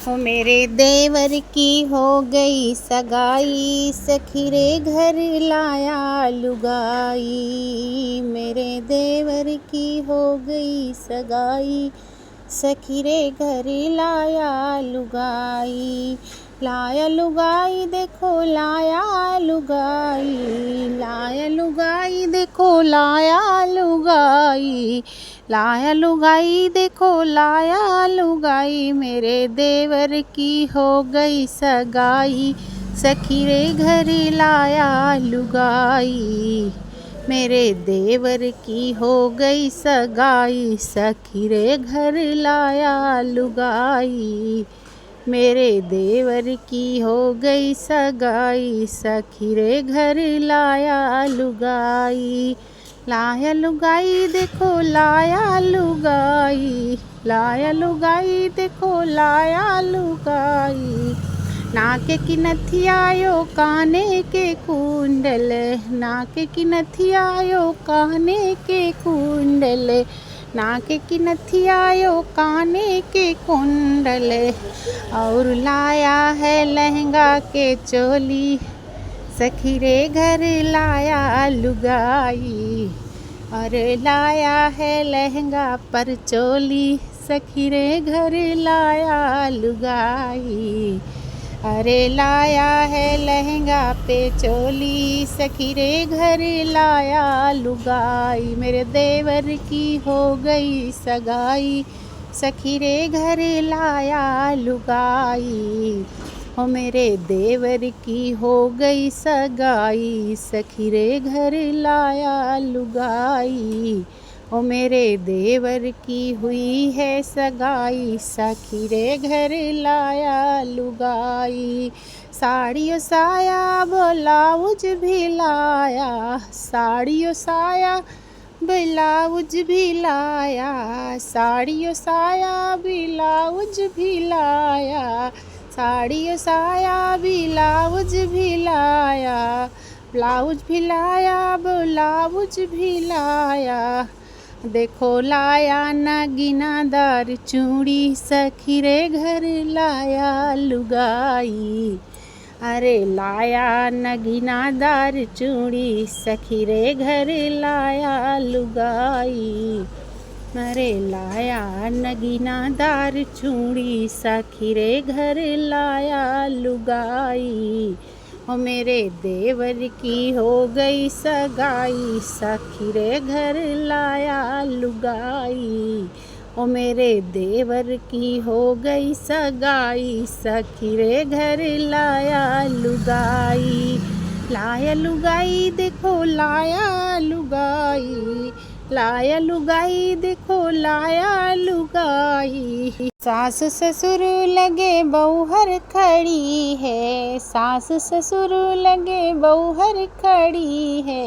हो मेरे देवर की हो गई सगाई, सखी रे घर लाया लुगाई। मेरे देवर की हो गई सगाई, सखी रे घर लाया लुगाई। लाया लुगाई देखो लाया लुगाई, लाया लुगाई देखो लाया लुगाई, लाया लुगाई देखो लाया लुगाई। मेरे देवर की हो गई सगाई, सखी रे घर लाया लुगाई। मेरे देवर की हो गई सगाई, सखी रे घर लाया लुगाई। मेरे देवर की हो गई सगाई, सखी रे घर लाया लुगाई। लाया लुगाई देखो लाया लुगाई, लाया लुगाई देखो लाया लुगाई। नाके की नथियायो काने के कुंडल, नाके की नथियायो काने के कुंडल, नाके की नथियायो काने के कुंडल। और लाया है लहंगा के चोली, सखी रे घर लाया लुगाई। और लाया है लहंगा पर चोली, सखी रे घर लाया लुगाई। अरे लाया है लहंगा पे चोली, सखी रे घर लाया लुगाई। मेरे देवर की हो गई सगाई, सखी रे घर लाया लुगाई। हो मेरे देवर की हो गई सगाई, सखी रे घर लाया लुगाई। ओ मेरे देवर की हुई है सगाई, सखी रे घर लाया लुगाई। साड़ियों साया ब्लाउज भी लाया, साड़ियों साया ब्लाउज भी लाया, साड़ियों साया ब्लाउज भी लाया, साड़ियों साया ब्लाउज भी लाया, ब्लाउज भी लाया ब्लाउज भी लाया। देखो लाया नगीनादार चूड़ी, सखी रे घर लाया लुगाई। अरे लाया नगीनादार चूड़ी, सखी रे घर लाया लुगाई। अरे लाया नगीनादार चूड़ी, सखी रे घर लाया लुगाई। ओ मेरे देवर की हो गई सगाई, सखी रे घर लाया लुगाई। ओ मेरे देवर की हो गई सगाई, सखी रे घर लाया लुगाई। लाया लुगाई देखो लाया लुगाई, लाया लुगाई देखो लाया लुगाई। सास ससुर लगे बहूहर खड़ी है, सास ससुर लगे बहूहर खड़ी है।